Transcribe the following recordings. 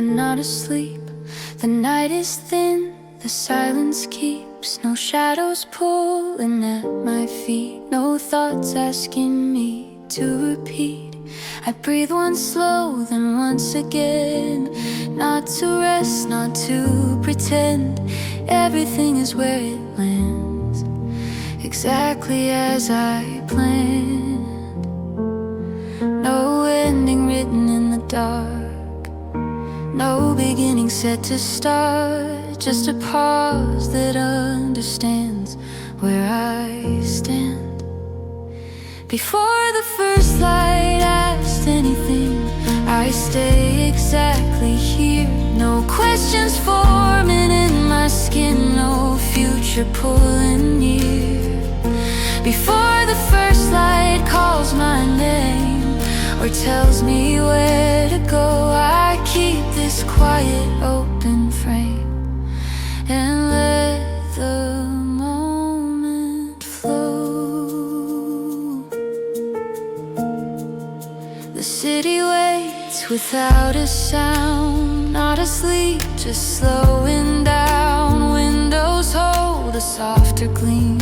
but not asleep. The night is thin, the silence keeps no shadows pulling at my feet, no thoughts asking me to repeat. I breathe once slow, then once again, not to rest, not to pretend. Everything is where it lands, exactly as I planned. No ending written in the dark, no beginning set to start, just a pause that understands where I stand. Before the first light asked anything, I stay exactly here. No questions forming in my skin, no future pulling near. Before the first light calls my name or tells me where to go, I keep this quiet open frame and let the moment flow. The city waits without a sound, not asleep, just slowing down. Windows hold a softer gleam,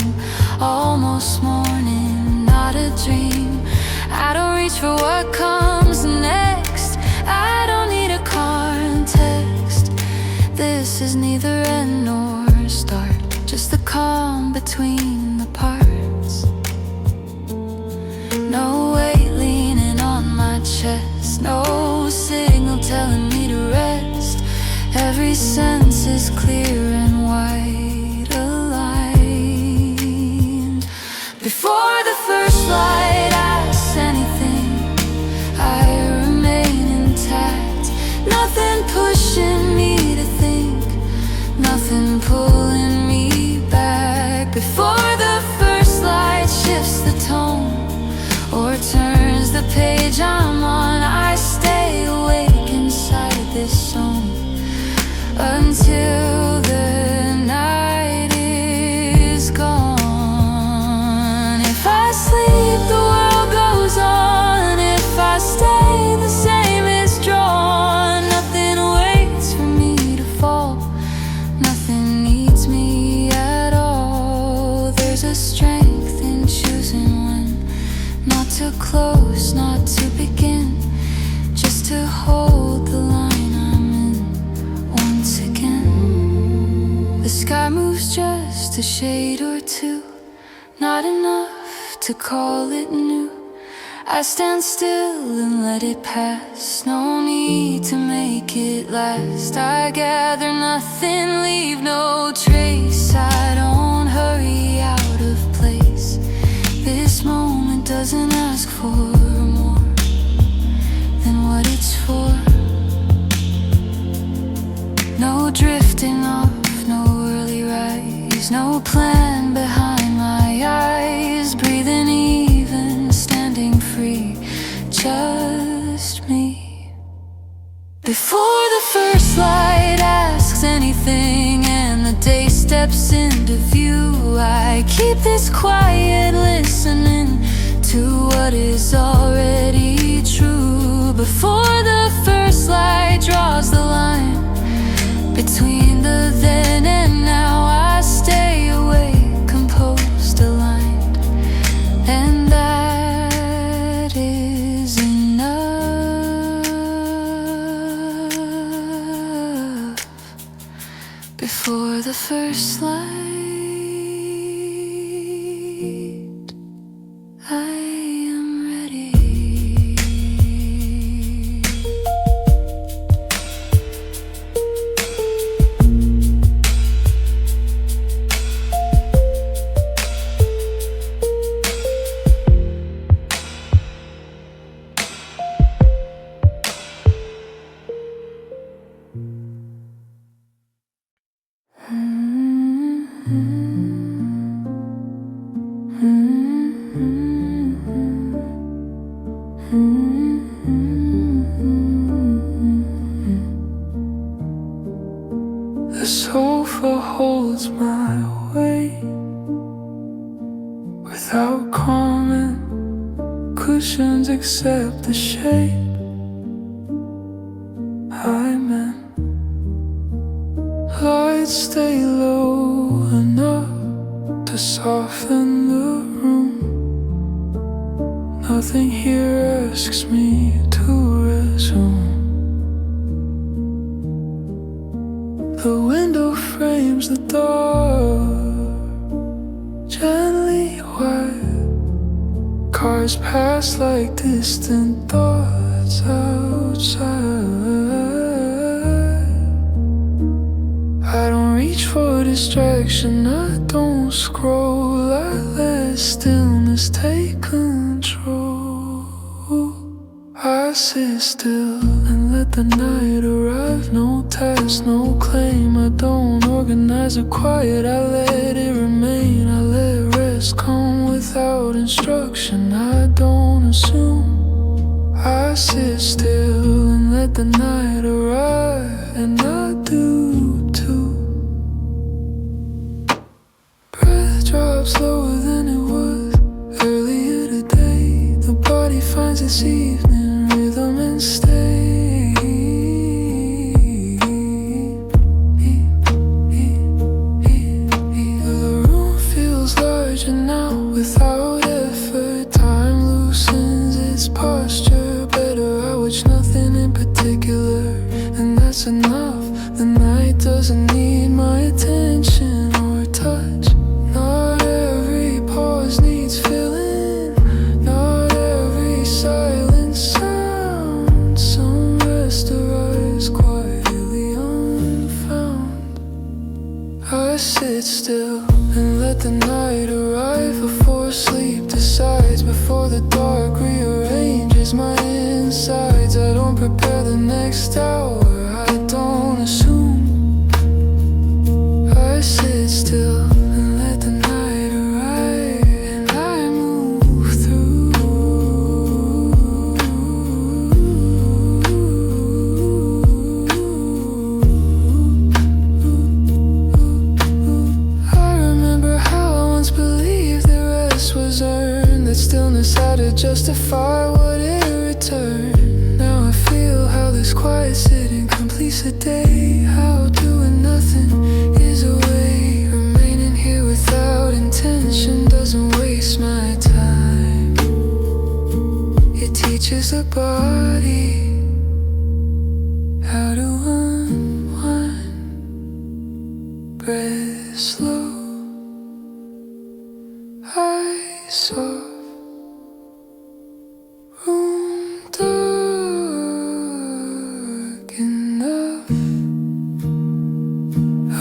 almost morning, not a dream. I don't reach for what comes next, I don't need a context. This is neither end nor start, just the calm between the parts. No weight leaning on my chest, no signal telling me to rest. Every sense is clear and white aligned. Before the first light asks anything, I remain intact. Nothing pushing me to think, nothing pulling me back. Before the first light shifts the tone or turns the page I'm on, I stay awake inside this zone until the night is gone. If I sleep, the world goes on. If I stay, the same is drawn. Nothing waits for me to fall, nothing needs me at all. There's a strength in choosing when not to close, not to begin, just to hold the line I'm in once again. The sky moves just a shade or two, not enough to call it new. I stand still and let it pass, no need to make it last. I gather nothing, leave no trace, I don't hurry out of place. This moment doesn't ask for more than what it's for. No drifting off, no early rise, no plan behind my eyes. Breathing even, standing free, just me. Before the first light asks anything and the day steps into view, I keep this quiet listening to what is already true. Before the first light draws the line between the then and now, I stay awake, composed, aligned, and that is enough. Before the first light, I am ready. The sofa holds my weight without comment. Cushions accept the shape I'm in. lights stay low enough to soften the room. Nothing here asks me to resume. The window frames the door, gently wide. Cars pass like distant thoughts outside. I don't reach for distraction, I don't scroll. I let stillness take control. I sit still and let the night arrive. No task, no claim. I don't organize or quiet, I let it remain. I let rest come without instruction, I don't assume. I sit still and let the night arrive, and I do too. Breath drops lower than it was earlier today. The body finds its evening rhythm and stay. The room feels larger now without effort. Time loosens its posture better. I watch nothing in particular, and that's enough. The night doesn't need my attention or touch. Not every pause needs filling, not every silence sound. Some rest arrives quietly unfound. I sit still and let the night arrive before sleep decides, before the dark rearranges my insides. I don't prepare the next hour, I don't assume. I sit still and let the night arrive, and I move through. I remember how I once believed that rest was earned, that stillness had to justify what it returned. Now I feel how this quiet sitting completes the day, how doing nothing is a way. Remaining here without intention doesn't waste my time. It teaches the body how to unwind. Breath slow, eyes soft. Room dark enough.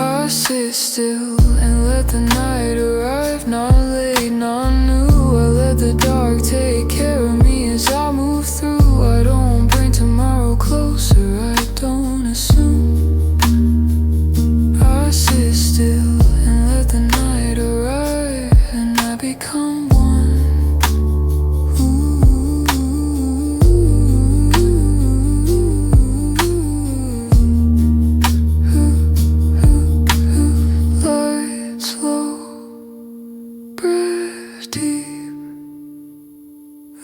I sit still and let the night arrive. Not late, not new. I let the dark take care of me as I move through. I don't bring tomorrow closer, I don't assume. I sit still and let the night arrive, and I become one.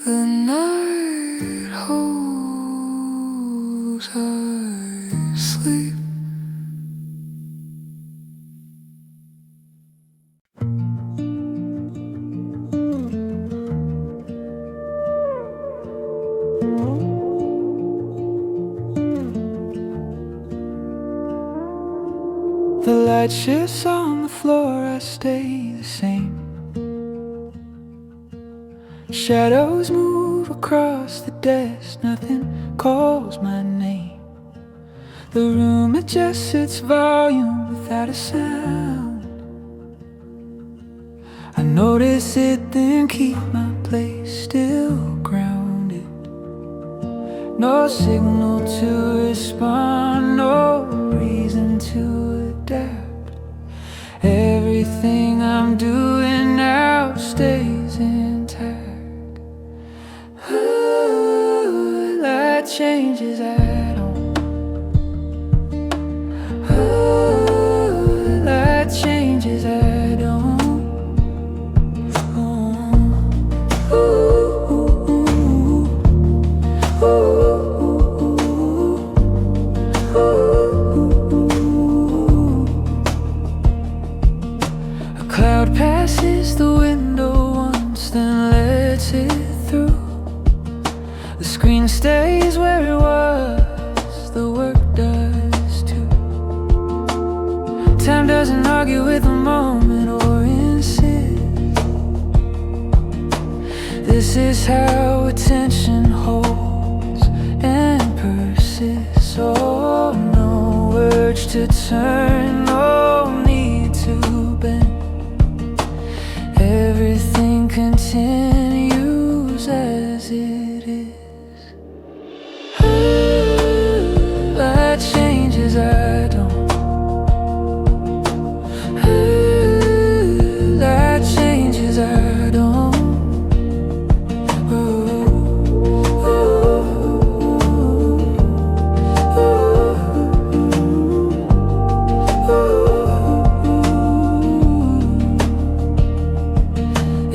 The night holds, I sleep. The light shifts on the floor, I stay the same. Shadows move across the desk, nothing calls my name. The room adjusts its volume without a sound. I notice it, then keep my place still grounded. No signal to respond, no reason to adapt. Everything I'm doing now stays intact. That changes at all. That changes at all. time doesn't argue with the moment or insist. This is how attention holds and persists. Oh, no urge to turn, no need to bend. Everything continues as it is. That changes, I don't. That changes, I don't.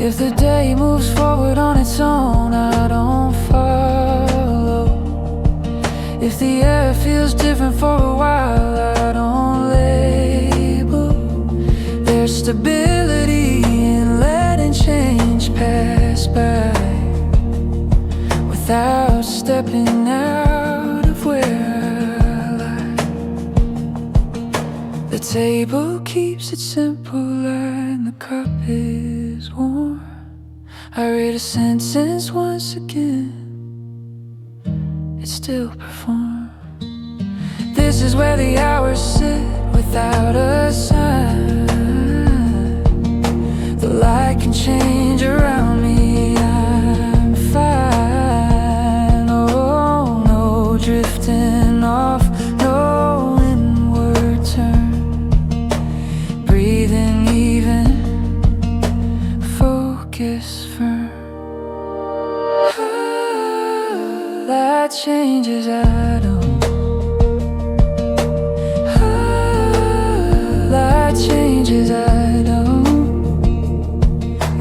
If the day moves forward on its own, I don't follow. If the air feels different for a while, I don't label. There's stability in letting change pass by without stepping out of where I lie. The table keeps it simple and the cup is warm. I read a sentence once again, it's still performed. This is where the hours sit without a sign. The light can change around me, I'm fine. Oh no, drifting off, no inward turn. Breathing even, focus firm. That changes, I don't. That changes, I don't.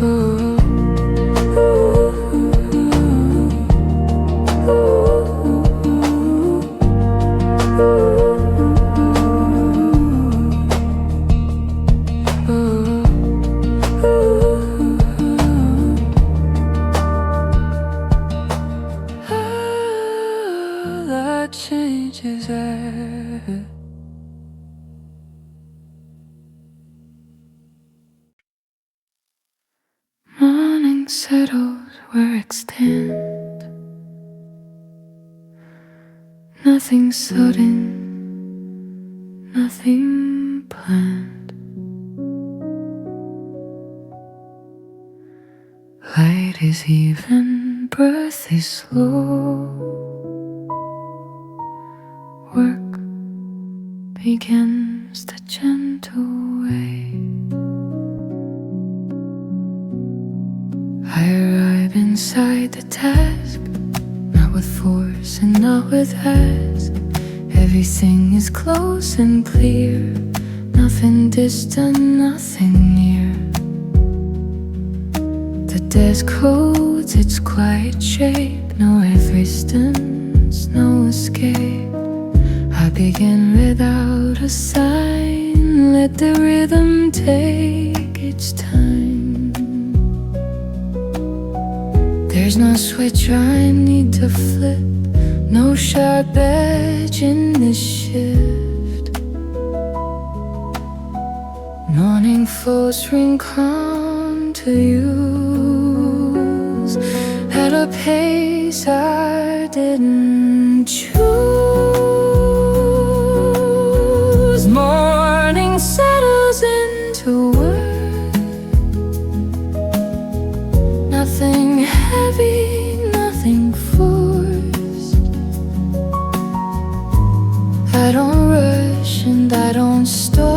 Ooh. That changes, morning settles where extend. Nothing sudden, nothing planned. Light is even, breath is slow. Work begins the gentle way. I arrive inside the task, not with force and not with ask. Everything is close and clear, nothing distant, nothing near. The desk holds its quiet shape, no resistance, no escape. I begin without a sign, let the rhythm take its time. There's no switch I need to flip, no sharp edge in this shift. Morning folds ring calm to use at a pace I didn't choose. Morning settles into work, nothing heavy, nothing forced. I don't rush and I don't stop,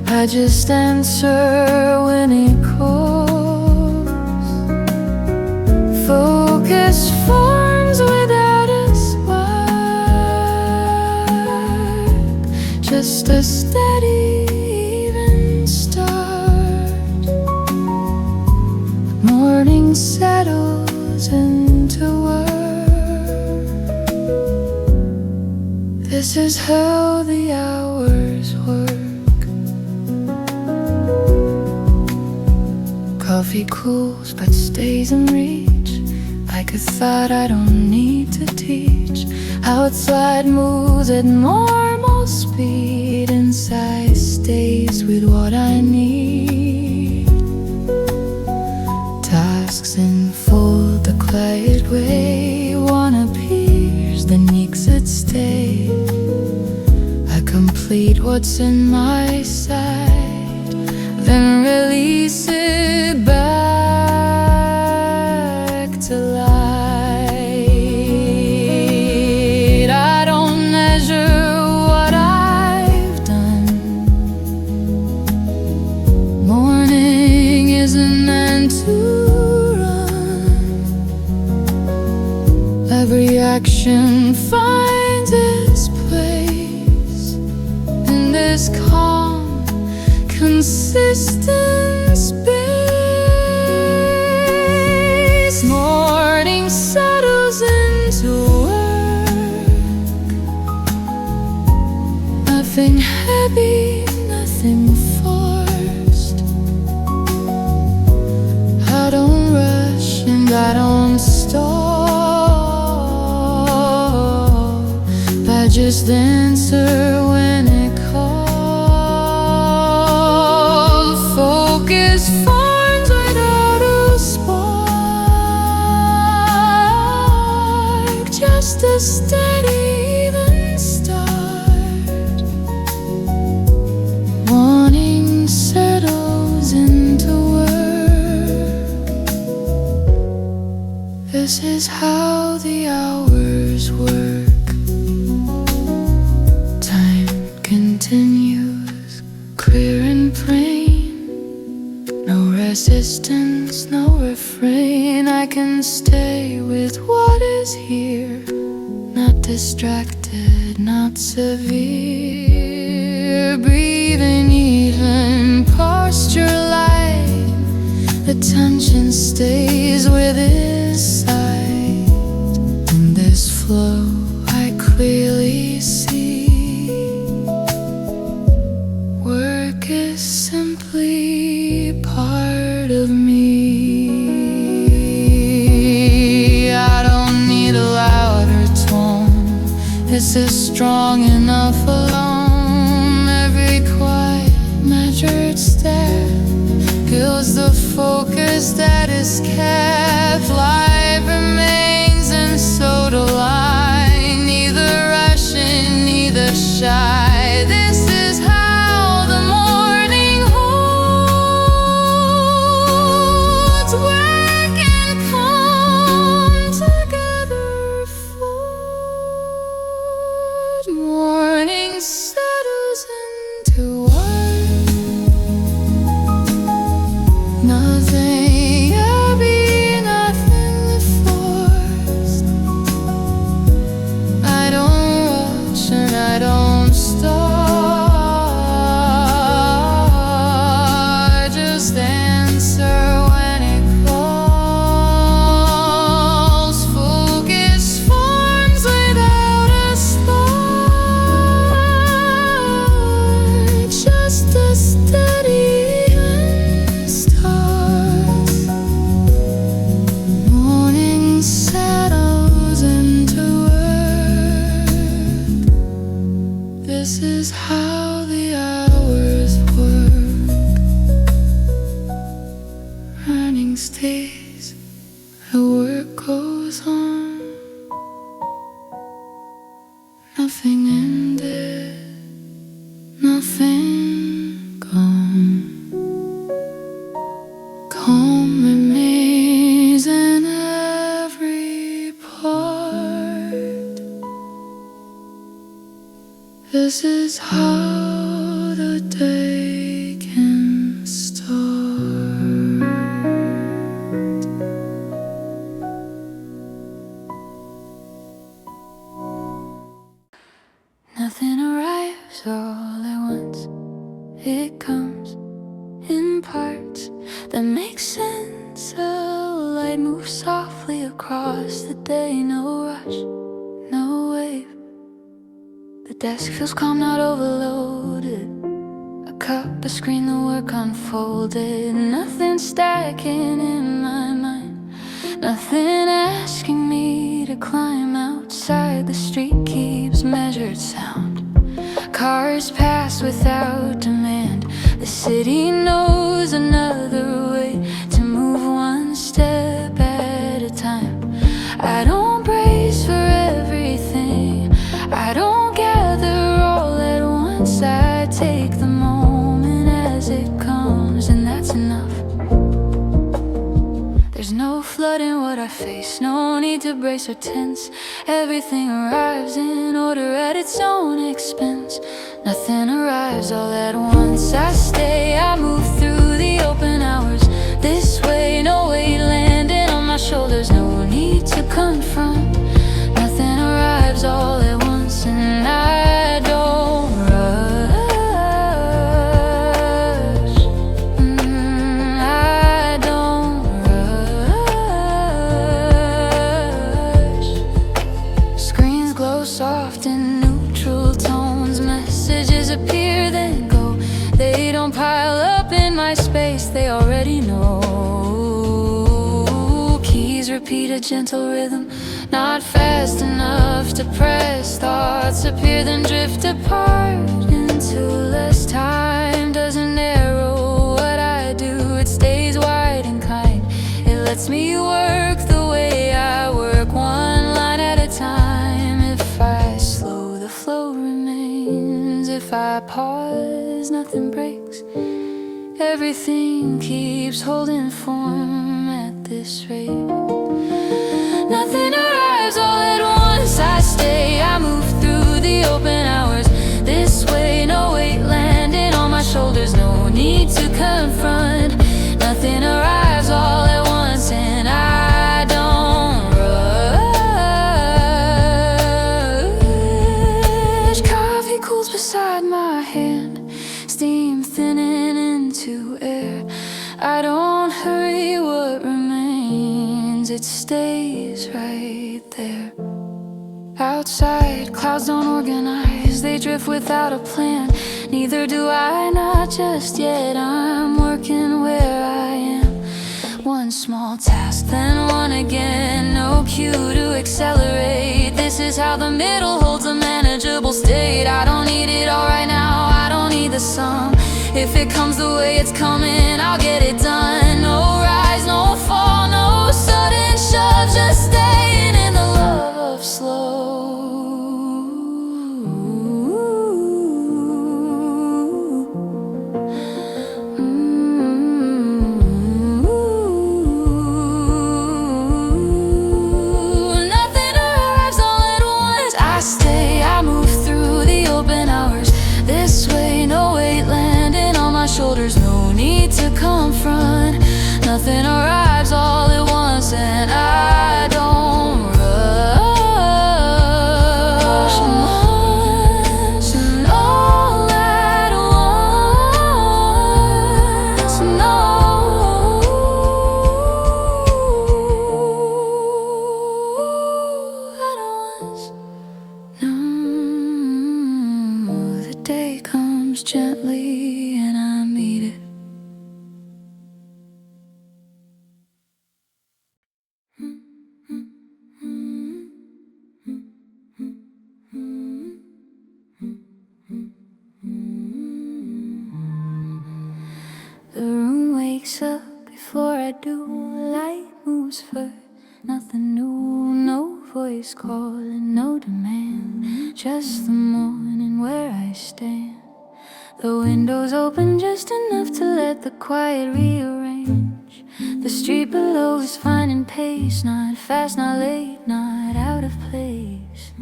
I just answer when it calls. Focus forms without a spark, just a steady even start. Morning settles into work. This is how the hours work. Coffee cools but stays in reach, like a thought I don't need to teach. Outside moves at normal speed, inside stays with what I need. Tasks unfold the quiet way. One appears, the next it stays. I complete what's in my sight, then release it back to light. I don't measure what I've done. Morning isn't meant to run. Every action finds its place in this calm, consistent space. Morning settles into work. Nothing heavy, nothing forced. I don't rush and I don't stall. I just answer when it calls. Focus forms without a spark, just a steady even start. Morning settles into work. This is how the hours work. Time continues, clear and plain. No resistance, no refrain. I can stay with what is here, not distracted, not severe. Breathing even, posture light. The tension stays within sight. In this flow I clearly see, work is simply part of me. I don't need a louder tone. This is strong enough alone. Every quiet, measured step builds the focus that is kept. Life remains and so do I. Neither rushing, neither shy. This is how the morning holds. Work and calm together float. Morning settles into work. Nothing heavy, nothing forced. I don't rush and I don't start. Just answer when it calls. Focus forms without a spark, just a steady start. Morning settles into work. This is how the hours work. Running stays, the work goes on. Nothing ended, nothing gone. Calm remains in every part. This is how the day can start. Nothing arrives all at once. It comes in parts that make sense. A light moves softly across the day. No rush, no wave. The desk feels calm, not overloaded. A cup, a screen, the work unfolded. Nothing stacking in my mind, nothing asking me to climb outside. outside, the street keeps measured sound. Cars pass without demand. The city knows another way to move one step at a time. I don't brace for everything, I don't gather all at once. I take the moment as it comes, and that's enough. There's no flood in what I face, no need to brace or tense. Everything arrives in order at its own expense. Nothing arrives all at once. I stay, I move through the open hours. This way, no weight landing on my shoulders. No need to confront. Nothing arrives all at once, and I don't rush. I don't rush. Screens glow soft in neutral tones. Messages appear then go. They don't pile up in my space, they already know. Keys repeat a gentle rhythm, not fast enough to press. Thoughts appear then drift apart into less. Time doesn't narrow what I do, it stays wide and kind. It lets me work the way I work, one line at a time. If I slow, the flow remains. If I pause, nothing breaks. Everything keeps holding form at this rate. Nothing arrives all at once. I stay, I move through the open hours. This way, no weight landing on my shoulders. No need to confront. Nothing arrives all at once, and I don't rush. Coffee cools beside my hand, steam thinning into air. I don't hurry what remains, it stays right there. Outside, clouds don't organize, they drift without a plan. Neither do I, not just yet. I'm working where I am. One small task, then one again. No cue to accelerate. This is how the middle holds a manageable state. I don't need it all right now, I don't need the sum. If it comes the way it's coming, I'll get it done. No rise, no fall, no sudden shove. Just staying in the love of slow. Nothing arrives all at once. I stay, I move through the open hours. This way, no weight landing on my shoulders. No need to confront. Nothing arrives all at once, and I don't rush. And all at once, no. At once, no. The day comes gently, and I meet it. The room wakes up before I do. Light moves first, nothing new. No voice calling, no demand. Just the morning where I stand. The windows open just enough to let the quiet rearrange. The street below is finding pace, not fast, not late, not out of place.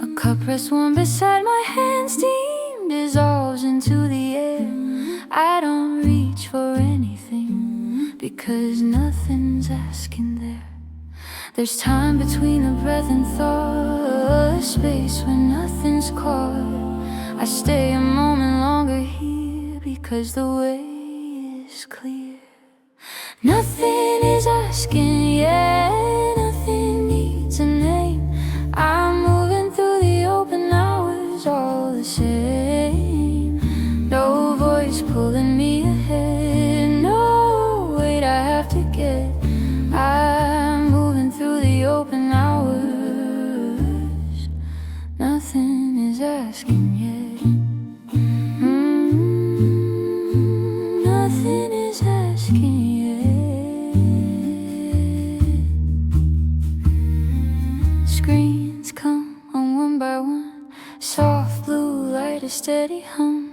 A cup rests warm beside my hand, steam dissolves into the air. I don't reach for anything, because nothing's asking there. There's time between the breath and thought, a space where nothing's caught. I stay a moment longer here, because the way is clear. Nothing is asking, yeah, nothing needs a name. I'm moving through the open hours all the same. No voice pulling me ahead, no weight I have to get. I'm moving through the open hours. nothing is asking yet. Nothing is asking yet. Screens come on one by one, soft blue light, a steady hum.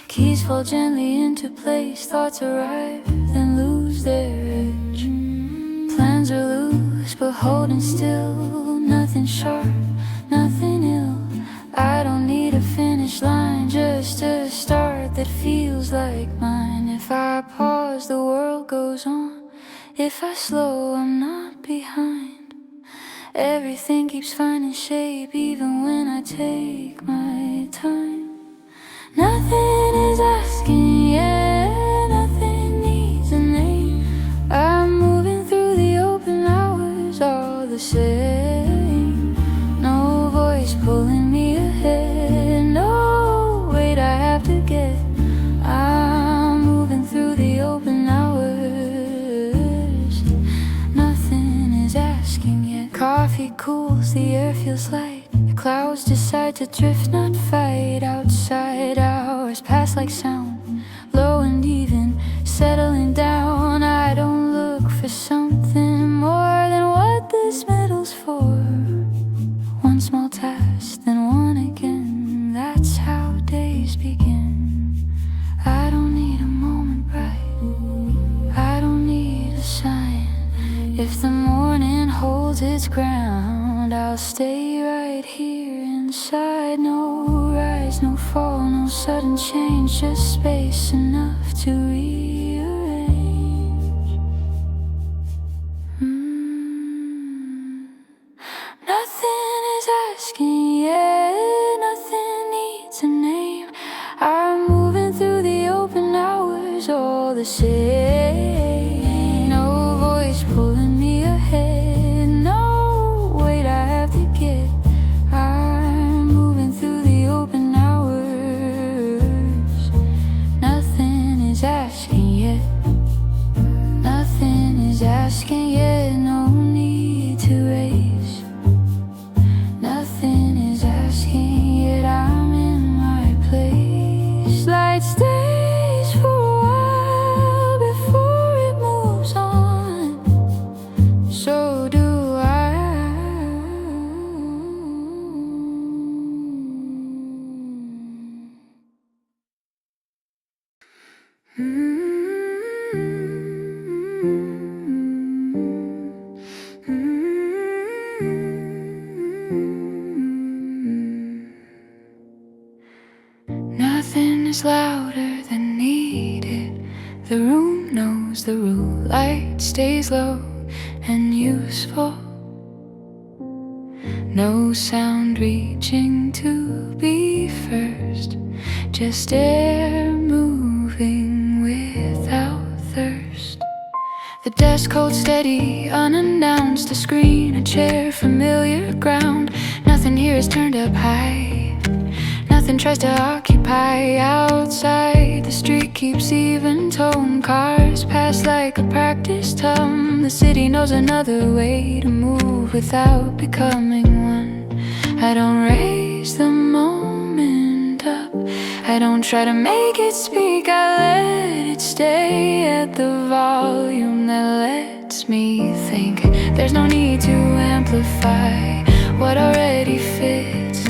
Keys fall gently into place, thoughts arrive, then lose their edge. Plans are loose, but holding still. Nothing sharp, nothing ill. I don't need a finish line, just a start that feels like mine. If I pause, the world goes on. If I slow, I'm not behind. Everything keeps finding shape, even when I take my time. Nothing is asking yet, nothing needs a name. I'm moving through the open hours, all the same. No voice pulling me ahead, no wait I have to get. I'm moving through the open hours. Nothing is asking yet. Coffee cools, the air feels light. The clouds decide to drift, not fight. Outside hours pass like sound, low and even, settling down. I don't look for something more than what this middle's for. One small task, then one again. That's how days begin. I don't need a moment bright, I don't need a sign. If the morning holds its ground, I'll stay right here inside. No rise, no fall, no sudden change, just space enough to rearrange. Nothing is asking yet, nothing needs a name. I'm moving through the open hours, all the same. No voice pulling me ahead, no wait I have to get. I'm moving through the open hours. Nothing is asking yet, nothing is asking yet. No need to race, nothing is asking yet. I'm in my place. Light stays for a while before it moves on. So do I. Nothing is louder than needed. The room knows the rule. Light stays low and useful. No sound reaching to be first, just air moving without thirst. The desk holds steady, unannounced. A screen, a chair, familiar ground. Nothing here is turned up high, nothing tries to occupy. Outside, the street keeps even tone. Cars pass like a practiced hum. The city knows another way to move without becoming one. I don't raise the moment up, I don't try to make it speak. I let it stay at the volume that lets me think. There's no need to amplify what already fits.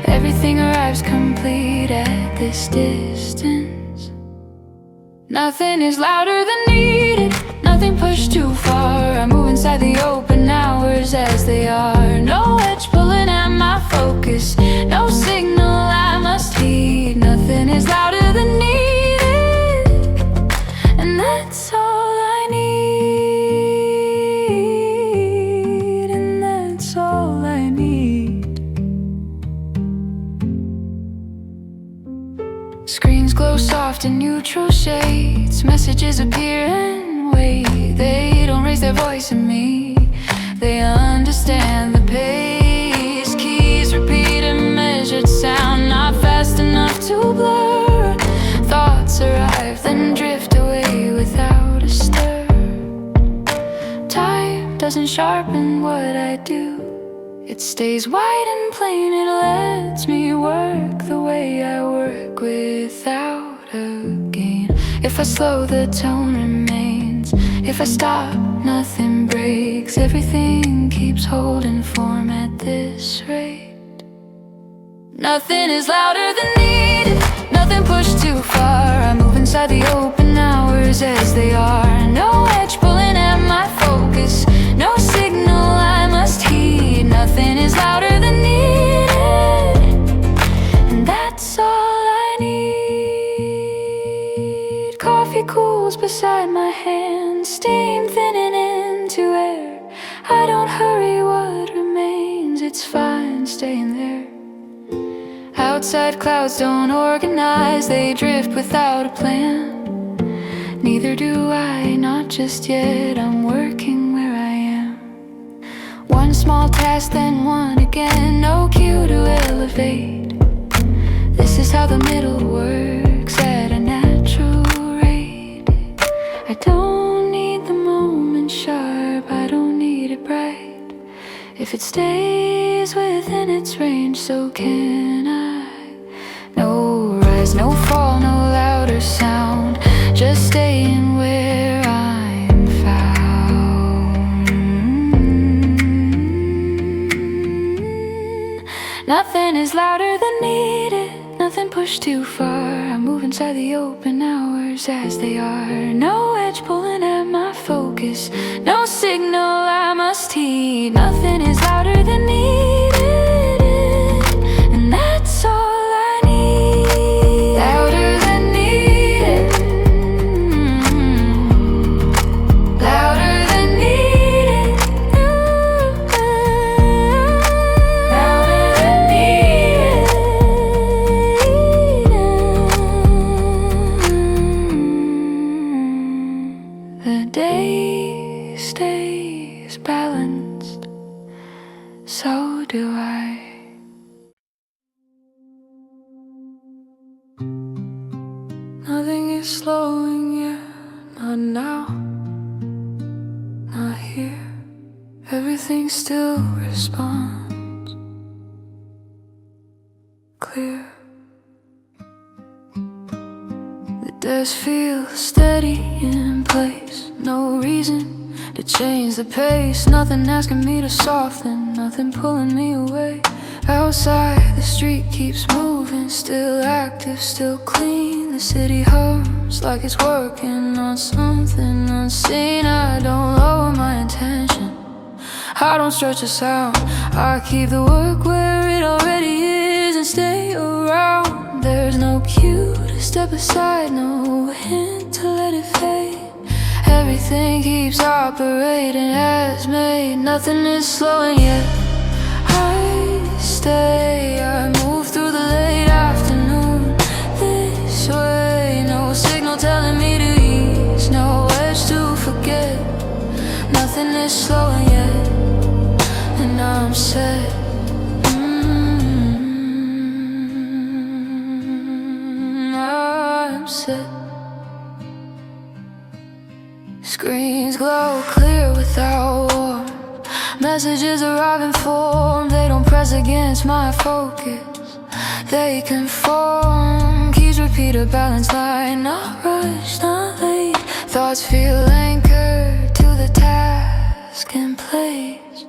Everything arrives complete at this distance. Nothing is louder than needed, nothing pushed too far. I move inside the open hours as they are. No edge pulling at my focus, no signal I must heed. Nothing is louder than needed, and that's all I need, and that's all I need. Screens glow soft in neutral shades. Messages appear and wait. They don't raise their voice in me, they understand the pace. Keys repeat a measured sound, not fast enough to blur. Thoughts arrive, then drift away without a stir. Time doesn't sharpen what I do, it stays wide and plain. It lets day I work without a gain. If I slow, the tone remains. If I stop, nothing breaks. Everything keeps holding form at this rate. Nothing is louder than needed, nothing pushed too far. I move inside the open hours as they are. No edge pulling at my focus, no signal I must heed. Nothing is louder than needed, and that's all I need. Coffee cools beside my hand, steam thinning into air. I don't hurry what remains, it's fine staying there. Outside clouds don't organize, they drift without a plan. Neither do I, not just yet, I'm working where I am. One small task, then one again, no cue to elevate. This is how the middle works at a natural rate. I don't need the moment sharp, I don't need it bright. If it stays within its range, so can I. No rise, no fall, no louder sound, just staying where I'm found. Nothing is louder than needed, nothing pushed too far. I move inside the open hours as they are. No edge pulling at my focus, no signal I must heed. Nothing is louder than needed, and that's all. The day stays balanced, so do I. Nothing is slowing yet, not now, not here. Everything still responds clear. The desk feels steady in place, no reason to change the pace. Nothing asking me to soften, nothing pulling me away. Outside the street keeps moving, still active, still clean. The city hums like it's working on something unseen. I don't lower my intention, I don't stretch the sound. I keep the work where it already is and stay around. There's no cue to step aside, no hint to let it fade. Everything keeps operating as made. Nothing is slowing yet, I stay. I move through the late afternoon this way. No signal telling me to ease, no edge to forget. Nothing is slowing yet, and I'm set. I'm set. Screens glow clear without warmth, messages arrive in form. They don't press against my focus, they conform. Keys repeat a balanced line, not rushed, not late. Thoughts feel anchored to the task in place.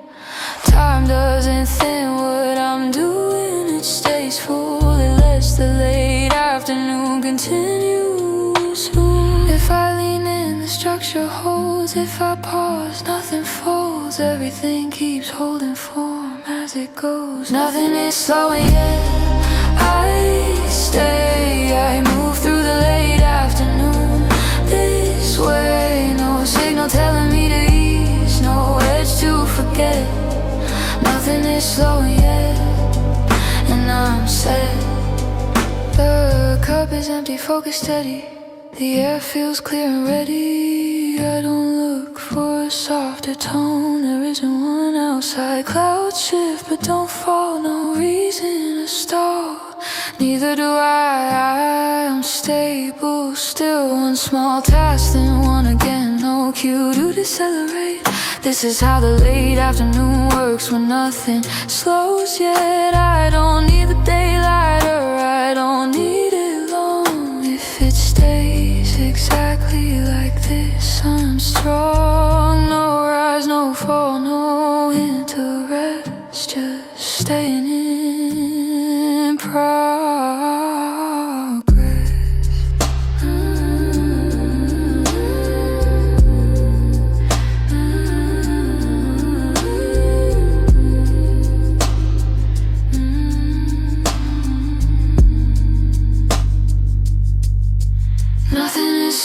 Time doesn't thin what I'm doing, it stays full. It lets the late afternoon continue smooth. If I lean in, the structure holds. If I pause, nothing folds. Everything keeps holding form as it goes. Nothing is slowing yet, I stay. I move through the late afternoon this way. No signal telling me to ease, no edge to forget. Nothing is slowing yet, and I'm set. The cup is empty, focus steady. The air feels clear and ready. I don't look for a softer tone, there isn't one outside. Clouds shift but don't fall, no reason to stall. Neither do I, I'm stable still. One small task, then one again, no cue to decelerate. This is how the late afternoon works when nothing slows yet. I don't need the daylight, or I don't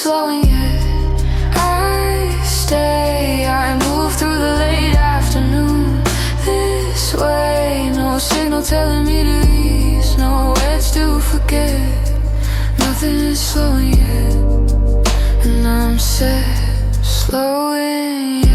slowing yet. I stay, I move through the late afternoon. This way, no signal telling me to ease, no words to forget. Nothing is slowing yet, and I'm set, slowing yet.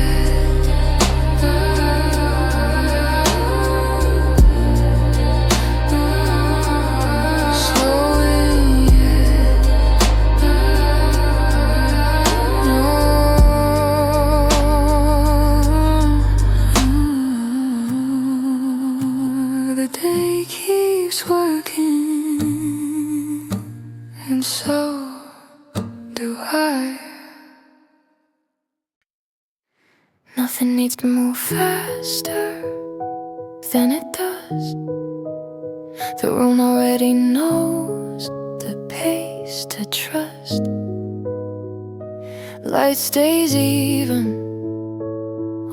The day keeps working, and so do I. Nothing needs to move faster than it does. The room already knows the pace to trust. Light stays even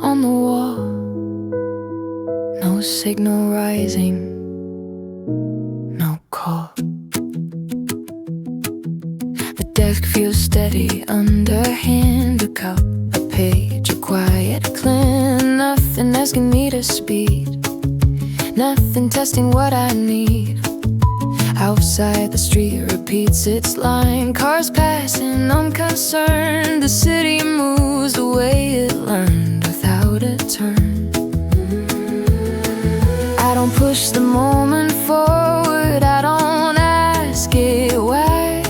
on the wall. No signal rising, no call. The desk feels steady, underhand, a cup, a page, a quiet clean. Nothing asking me to speed, nothing testing what I need. Outside, the street repeats its line. Cars passing, unconcerned. The city moves the way it learned, without a turn. I don't push the moment forward, I don't ask it why.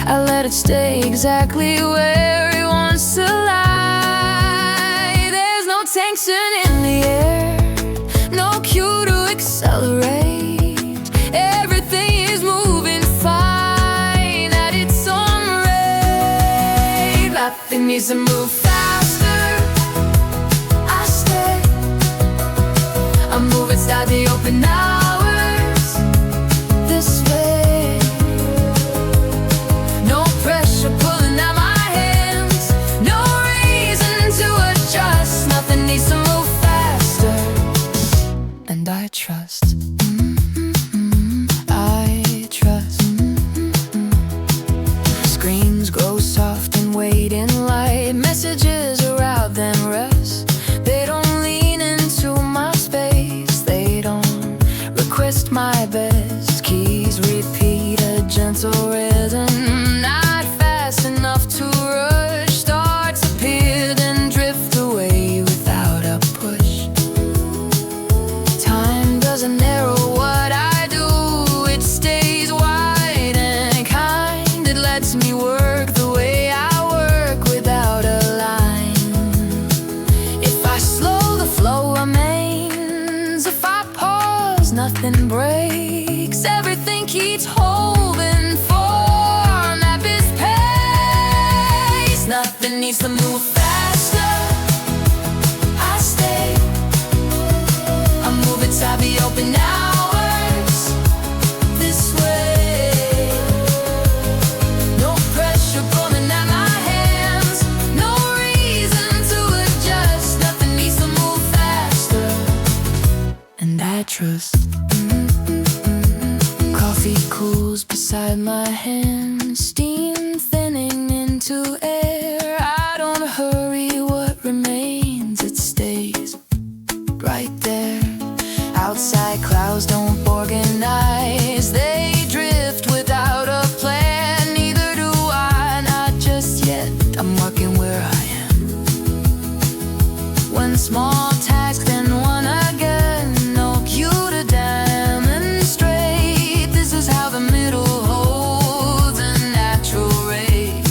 I let it stay exactly where it wants to lie. There's no tension in the air, no cue to accelerate. Everything is moving fine at its own rate. Nothing needs to move faster. I stay, I'm moving inside the open hours. This way, no pressure pulling at my hands, no reason to adjust. Nothing needs to move faster, and I trust. I trust. Screens grow soft and wait in light. Messages are out, then rest. They don't lean into my space, they don't request my best. Keys repeat a gentle rhythm, not fast enough to rush. Starts appear, then drift away without a push. Time doesn't narrow what I do, it stays wide and kind. It lets me work the way I work without a line. If I slow the flow remains, if I pause nothing breaks. Everything keeps holding form at this pace. Nothing needs to move faster. I stay, I'm moving inside the open hours. This way, no pressure pulling at my hands, no reason to adjust. Nothing needs to move faster, and I trust. Coffee cools beside my hand, steam thinning into air. I don't hurry, what remains, it stays right there. Outside, clouds don't organize, they drift without a plan. Neither do I, not just yet. I'm working where I am. One small task, then one again. No cue to demonstrate. This is how the middle holds a natural rate.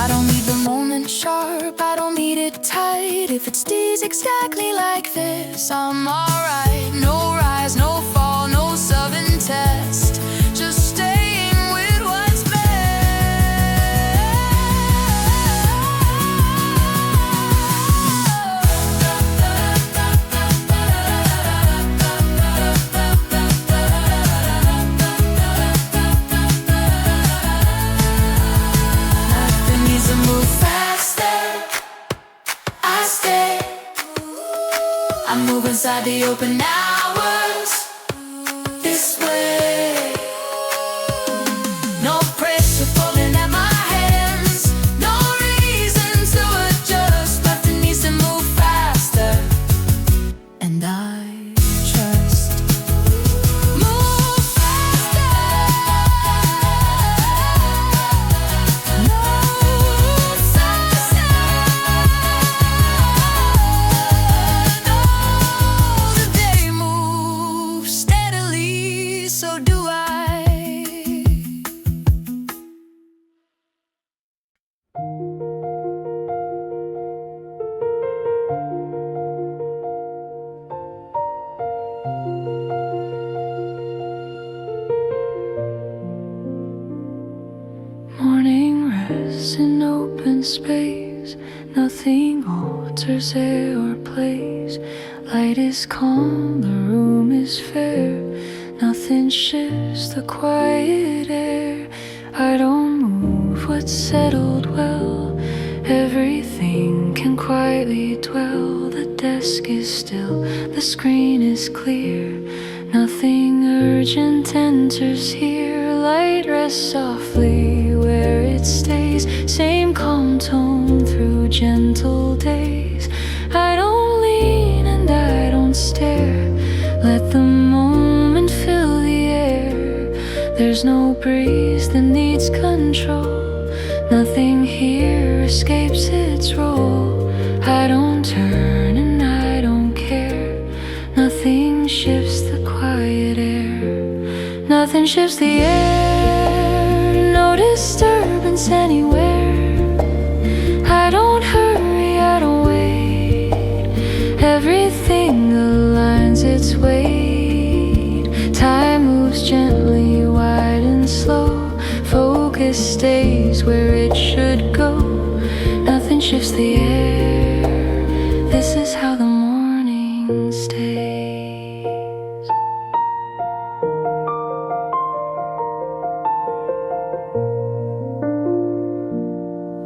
I don't need the moment sharp, I don't need it tight. If it stays exactly like this, I'm alright. No rise, no fall, no sub and test. Just staying with what's best. Nothing needs to move faster. I stay, I'm moving inside the open hours. This way, no pressure pulling at my pause in open space. Nothing alters or plays. Light is calm, the room is fair. Nothing shifts the quiet air. I don't move what's settled well. Everything can quietly dwell. The desk is still, the screen is clear. Nothing urgent enters here. Light rests softly where it stays. Same calm tone through gentle days. I don't lean and I don't stare. Let the moment fill the air. There's no breeze that needs control. Nothing here escapes its role. I don't turn and I don't care. Nothing shifts the quiet air. Nothing shifts the air. No disturbance anywhere. I don't hurry, I don't wait. Everything aligns its weight. Time moves gently, wide and slow. Focus stays where it should go. Nothing shifts the air. This is how the morning stays.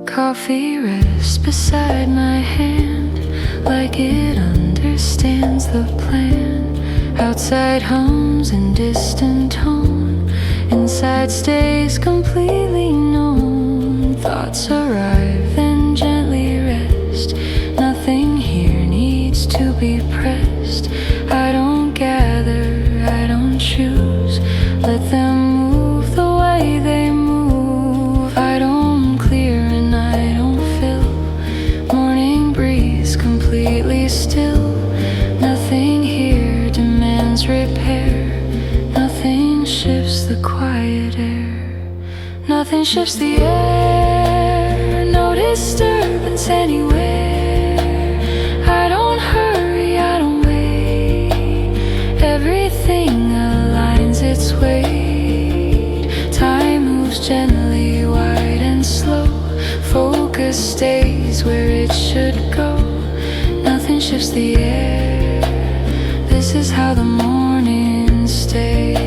Coffee rests beside my hand, like it understands the plan. Outside hums in distant tone. Inside stays completely known. Thoughts arrive and gently rest. Nothing here needs to be pressed. I don't gather, I don't choose. Let them move the way they move. I don't clear and I don't fill. Morning breeze completely still. Nothing here demands repair. Nothing shifts the quiet air. Nothing shifts the air. No disturbance anywhere. I don't hurry, I don't wait. Everything aligns its weight. Time moves gently, wide and slow. Focus stays where it should go. Nothing shifts the air. This is how the morning stays.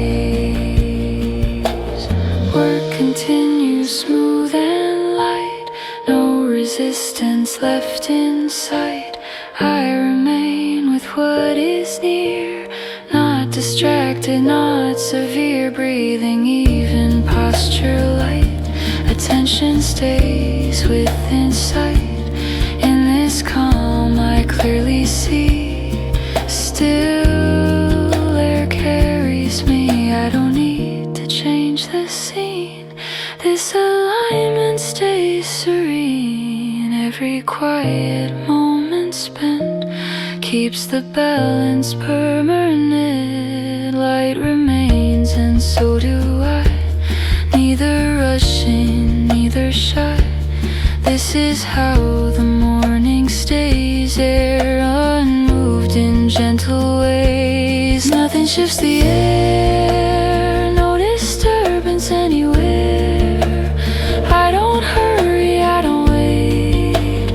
Work continues smooth and light. No resistance left in sight. I remain with what is near. Not distracted, not severe. Breathing, even posture light. Attention stays within sight. In this calm I clearly see. Still air carries me. I don't need to change the scene. This alignment stays serene. Every quiet moment spent keeps the balance permanent. Light remains and so do I. Neither rushing, neither shy. This is how the morning stays. Air unmoved in gentle ways. Nothing shifts the air. No disturbance anywhere. I don't hurry, I don't wait.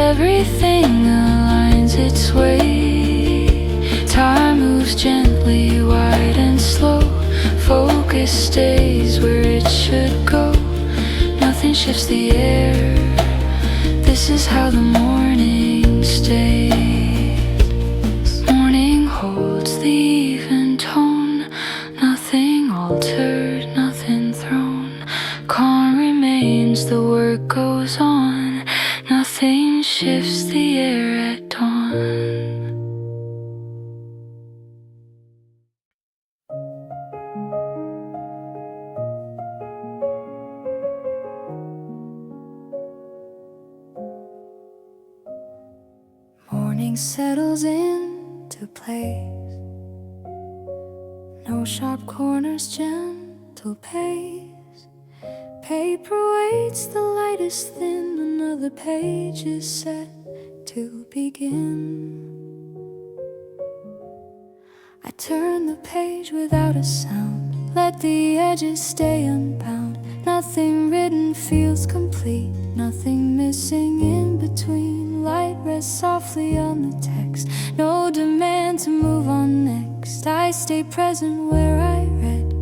Everything aligns its weight. Time moves gently, wide and slow. Focus stays where it should go. Nothing shifts the air. This is how the morning stays. Morning holds the even tone. Nothing altered, nothing thrown. Calm remains, the work goes on. Nothing shifts the air at dawn. Morning settles into place. No sharp corners, gentle pace. Paper waits, the light is thin. Another page is set to begin. I turn the page without a sound. Let the edges stay unbound. Nothing written feels complete, nothing missing in between. Light rests softly on the text, no demand to move on next. I stay present where I read,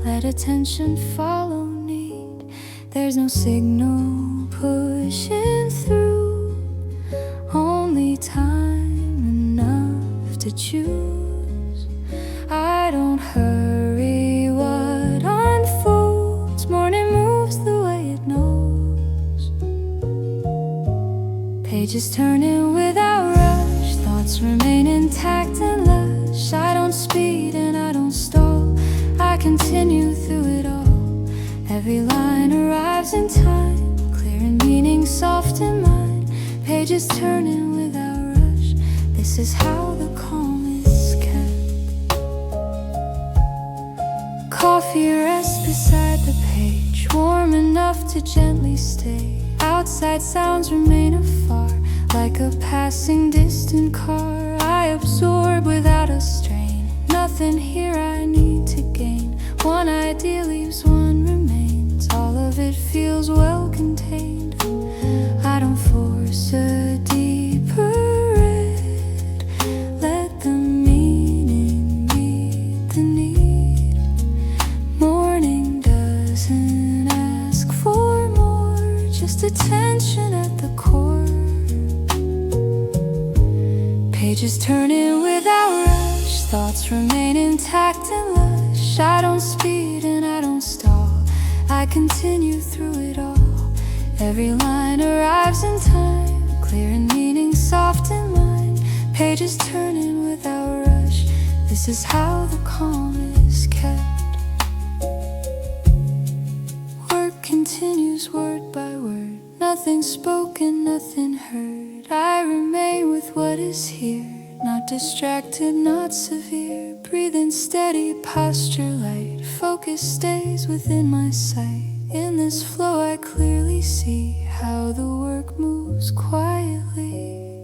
let attention follow need. There's no signal pushing through, only time enough to choose. I don't hurry what unfolds, morning moves the way it knows. Pages turning without rush, thoughts remain intact and lush. I don't speed and I don't stall, I continue through it all. Every line arrives in time, clear in meaning, soft in mind. Pages turning without rush, this is how the calm is kept. Coffee rests beside the page, warm enough to gently stay. Outside sounds remain afar, like a passing distant car. I absorb without a strain, nothing here I need to gain. One idea leaves, one remains, all of it feels well contained. I don't force a deeper read, let the meaning meet the need. Morning doesn't ask for more, just attention at the core. Pages turning without rush, thoughts remain intact and lush. I don't speed and I don't stall, I continue through it all. Every line arrives in time, clear in meaning, soft in mind. Pages turning without rush, this is how the calm is kept. Work continues word by word, nothing spoken, nothing heard. I remain with what is here, not distracted, not severe. Breathing steady, posture light, focus stays within my sight. In this flow I clearly see how the work moves quietly.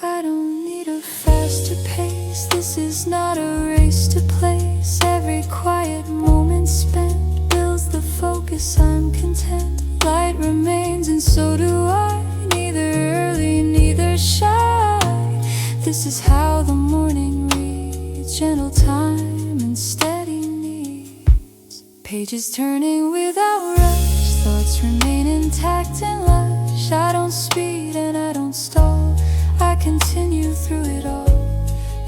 I don't need a faster pace, this is not a race to place. Every quiet moment spent builds the focus, I'm content. Light remains and so do I, neither early, neither shy. This is how the morning reads, gentle time and steady needs. Pages turning without rush, thoughts remain intact and lush. I don't speed and I don't stall, I continue through it all.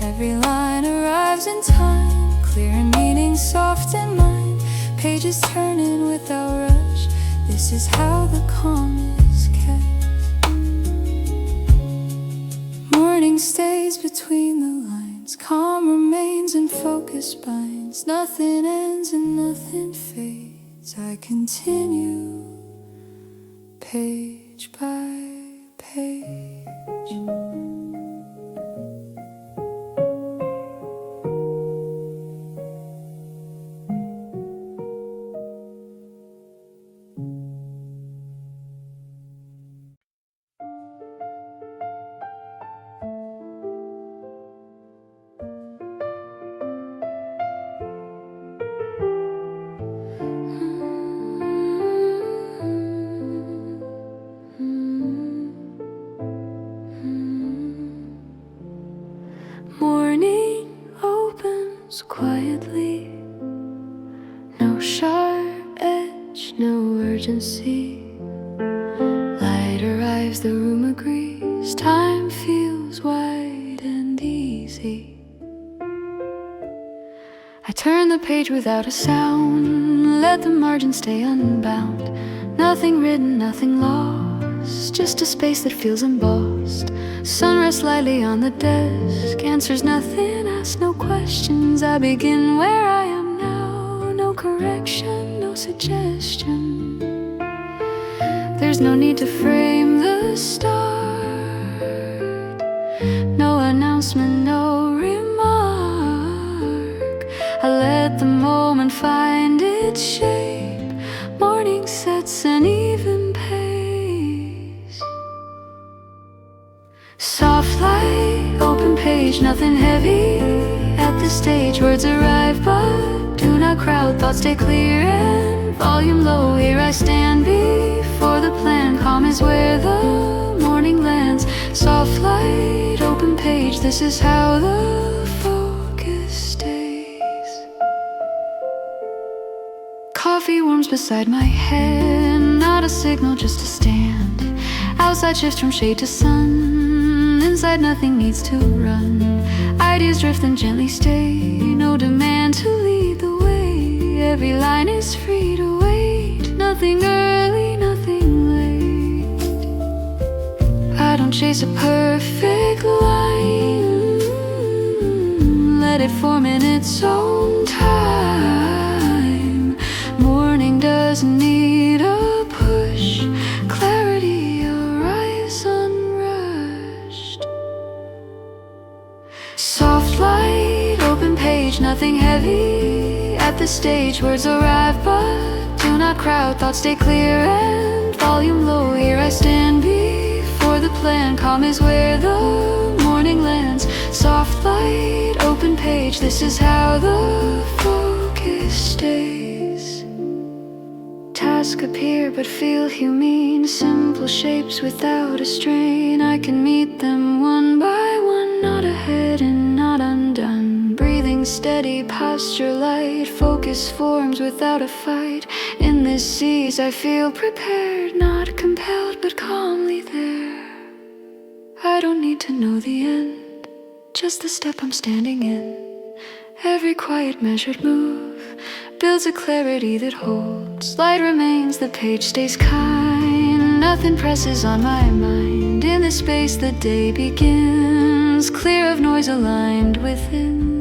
Every line arrives in time, clear in meaning, soft in mind. Pages turning without rush, this is how the calm is kept. Morning stays between the lines, calm remains and focus binds. Nothing ends and nothing fades, I continue page by page. Morning opens quietly, no sharp edge, no urgency. Light arrives, the room agrees, time feels wide and easy. I turn the page without a sound, let the margin stay unbound. Nothing written, nothing lost, just a space that feels embossed. Sun rests lightly on the desk, answers nothing, asks no questions. I begin where I am now, no correction, no suggestion. There's no need to frame the start, no announcement, no remark. I let the moment find its shape, morning sets an even pace. Soft light, open page, nothing heavy at the stage. Words arrive but do not not crowd, thoughts stay clear and volume low. Here I stand before the plan. Calm is where the morning lands. Soft light, open page, this is how the focus stays. Coffee warms beside my head, not a signal, just a stand. Outside shifts from shade to sun, inside nothing needs to run. Ideas drift and gently stay, no demand to lead the way. Every line is free to wait, nothing early, nothing late. I don't chase a perfect line, let it form in its own time. Morning doesn't need a push, clarity arrives unrushed. Soft light, open page, nothing heavy at the stage. Words arrive but do not crowd, thoughts stay clear and volume low. Here I stand before the plan. Calm is where the morning lands. Soft light, open page, this is how the focus stays. Tasks appear but feel humane, simple shapes without a strain. I can meet them one by one, not ahead and not undone. Breathing steady, posture light, focus forms without a fight. In this seas I feel prepared, not compelled but calmly there. I don't need to know the end, just the step I'm standing in. Every quiet measured move builds a clarity that holds. Light remains, the page stays kind. Nothing presses on my mind. In this space the day begins, clear of noise, aligned within.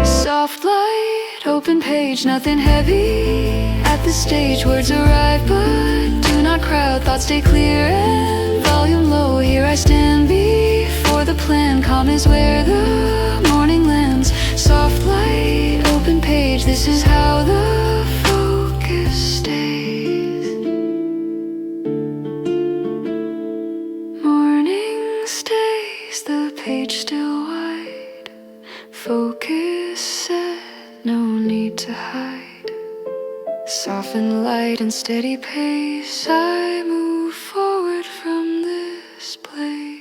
Soft light, open page, nothing heavy at the stage. Words arrive but do not crowd, thoughts stay clear and volume low. Here I stand before the plan. Calm is where the morning lands. Soft light, open page, this is how the focus stays. Morning stays, the page still wide. Focus set, no need to hide. Soften light and steady pace, I move forward from this place.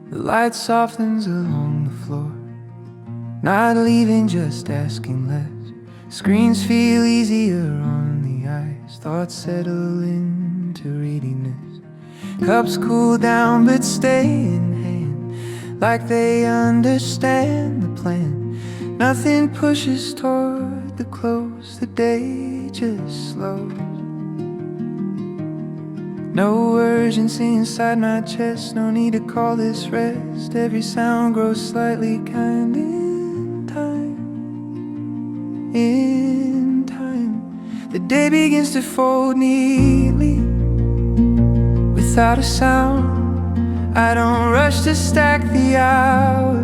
The light softens along the floor, not leaving, just asking less. Screens feel easier on the eyes, thoughts settle into readiness. Cups cool down but stay in hand, like they understand the plan. Nothing pushes toward the close, the day just slows. No urgency inside my chest, no need to call this rest. Every sound grows slightly kind in time. In time, the day begins to fold neatly without a sound. I don't rush to stack the hours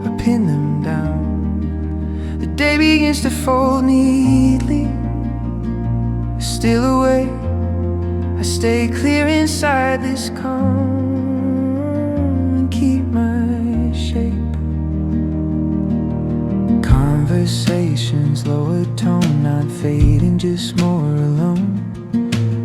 or pin them down. The day begins to fold neatly, still awake. I stay clear inside this calm and keep my shape. Conversations, lower tone, not fading, just more alone.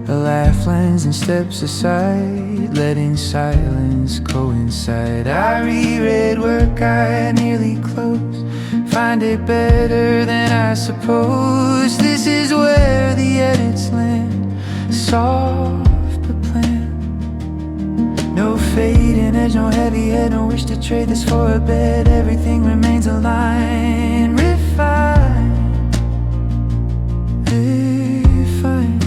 A laugh lands and steps aside, letting silence coincide. I reread work I nearly closed, find it better than I suppose. This is where the edits land, soft but planned. No fading edge, no heavy head, no wish to trade this for a bed. Everything remains aligned, refined, refined.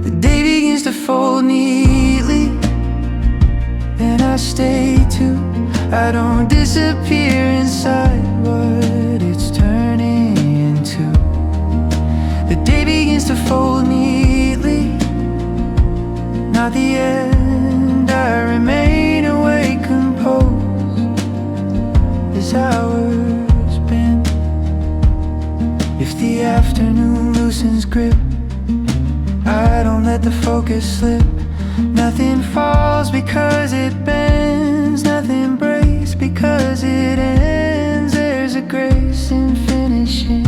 The day begins to fold neatly, and I stay too. I don't disappear inside what it's turning into. The day begins to fold neatly, not the end. I remain awake, composed as hours bend. afternoon loosens grip. I don't let the focus slip. Nothing falls because it bends. Nothing breaks because it ends. There's a grace in finishing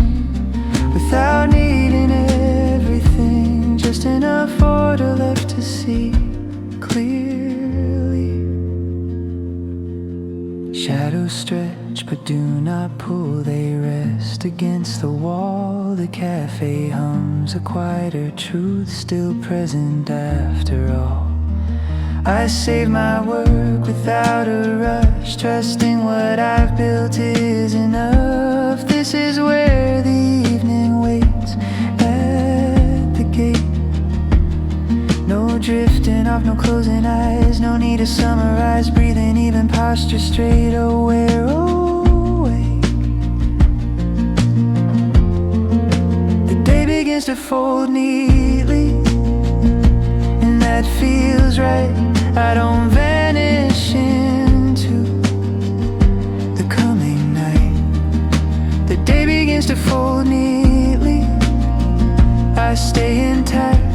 without needing everything. Just enough order left to see clearly. Shadows stretch but do not pull. They rest against the wall. The cafe hums a quieter truth, still present after all. I save my work without a rush, trusting what I've built is enough. This is where the evening waits at the gate. No drifting off, no closing eyes. No need to summarize, breathing even posture straight. Aware, awake. The day begins to fold neatly, and that feels right. I don't vanish into the coming night. The day begins to fold neatly. I stay intact.